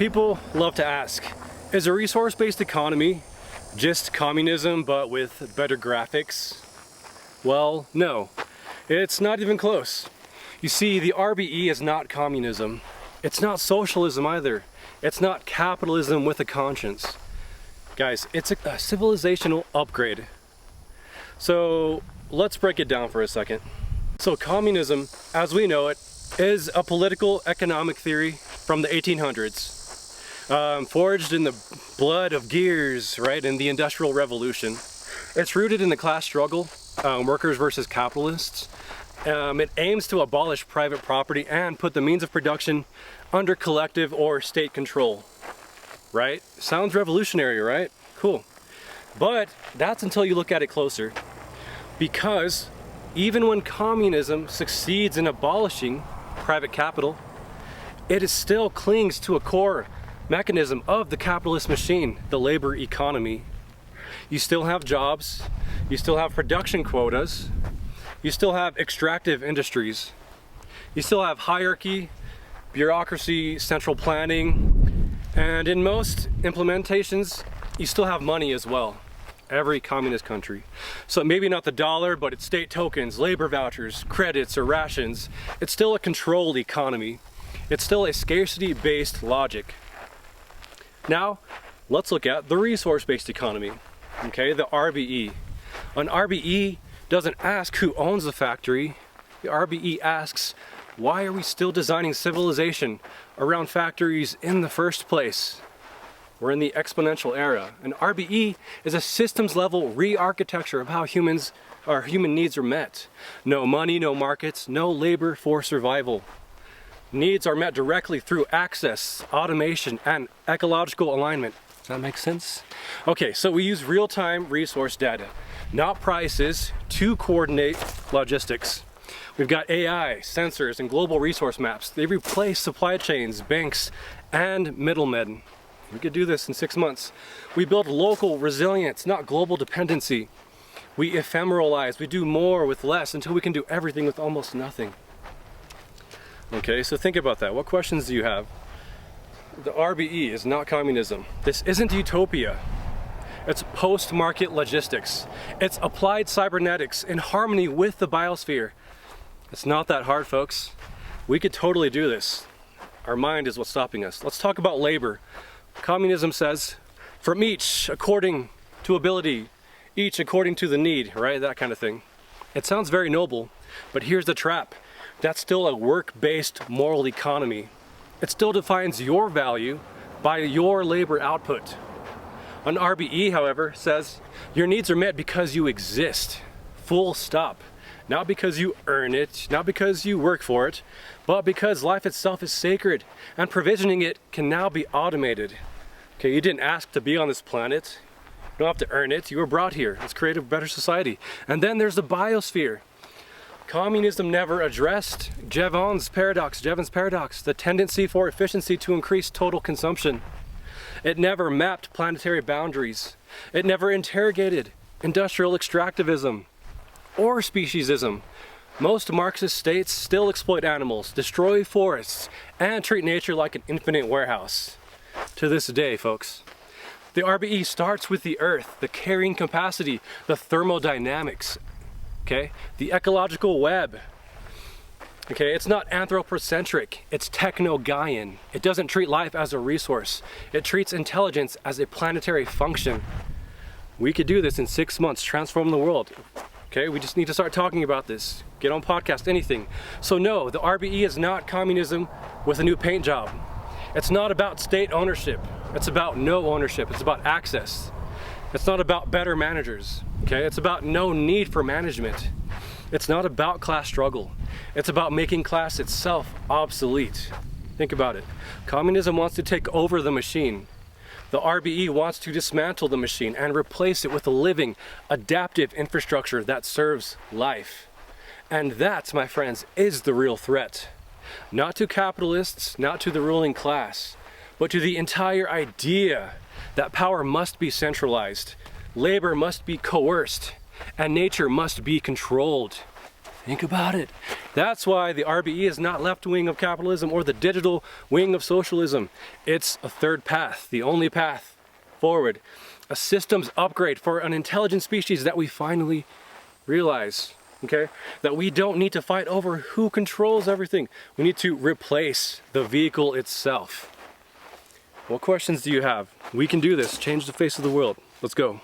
People love to ask, is a resource-based economy just communism but with better graphics? Well, no, it's not even close. You see, the RBE is not communism. It's not socialism either. It's not capitalism with a conscience. Guys, it's a civilizational upgrade. So let's break it down for a second. So communism, as we know it, is a political economic theory from the 1800s. Forged in the blood of gears, right, in the Industrial Revolution. It's rooted in the class struggle, workers versus capitalists. It aims to abolish private property and put the means of production under collective or state control. Right? Sounds revolutionary, right? Cool. But that's until you look at it closer. Because even when communism succeeds in abolishing private capital, it still clings to a core mechanism of the capitalist machine, the labor economy. You still have jobs, you still have production quotas, you still have extractive industries, you still have hierarchy, bureaucracy, central planning, and in most implementations, you still have money as well. Every communist country. So maybe not the dollar, but it's state tokens, labor vouchers, credits, or rations. It's still a controlled economy. It's still a scarcity-based logic. Now, let's look at the resource-based economy, okay, the RBE. An RBE doesn't ask who owns the factory. The RBE asks, why are we still designing civilization around factories in the first place? We're in the exponential era. An RBE is a systems-level re-architecture of how human needs are met. No money, no markets, no labor for survival. Needs are met directly through access, automation, and ecological alignment. Does that make sense? Okay, so we use real-time resource data, not prices, to coordinate logistics. We've got AI, sensors, and global resource maps. They replace supply chains, banks, and middlemen. We could do this in 6 months. We build local resilience, not global dependency. We ephemeralize, we do more with less until we can do everything with almost nothing. Okay, so think about that. What questions do you have? The RBE is not communism. This isn't utopia. It's post-market logistics. It's applied cybernetics in harmony with the biosphere. It's not that hard, folks. We could totally do this. Our mind is what's stopping us. Let's talk about labor. Communism says, from each according to ability, each according to the need, right? That kind of thing. It sounds very noble, but here's the trap. That's still a work-based moral economy. It still defines your value by your labor output. An RBE, however, says your needs are met because you exist. Full stop. Not because you earn it, not because you work for it, but because life itself is sacred and provisioning it can now be automated. Okay, you didn't ask to be on this planet. You don't have to earn it. You were brought here. Let's create a better society. And then there's the biosphere. Communism never addressed Jevons paradox, the tendency for efficiency to increase total consumption. It never mapped planetary boundaries. It never interrogated industrial extractivism or speciesism. Most Marxist states still exploit animals, destroy forests, and treat nature like an infinite warehouse. To this day, folks. The RBE starts with the earth, the carrying capacity, the thermodynamics, okay? The ecological web. Okay, it's not anthropocentric, it's techno-Gaian. It doesn't treat life as a resource. It treats intelligence as a planetary function. We could do this in 6 months, transform the world. Okay, we just need to start talking about this. Get on podcast, anything. So no, the RBE is not communism with a new paint job. It's not about state ownership. It's about no ownership. It's about access. It's not about better managers. Okay, it's about no need for management. It's not about class struggle. It's about making class itself obsolete. Think about it. Communism wants to take over the machine. The RBE wants to dismantle the machine and replace it with a living, adaptive infrastructure that serves life. And that, my friends, is the real threat. Not to capitalists, not to the ruling class, but to the entire idea that power must be centralized, labor must be coerced, and nature must be controlled. Think about it. That's why the RBE is not left wing of capitalism or the digital wing of socialism. It's a third path, the only path forward. A systems upgrade for an intelligent species that we finally realize, okay? That we don't need to fight over who controls everything. We need to replace the vehicle itself. What questions do you have? We can do this. Change the face of the world. Let's go.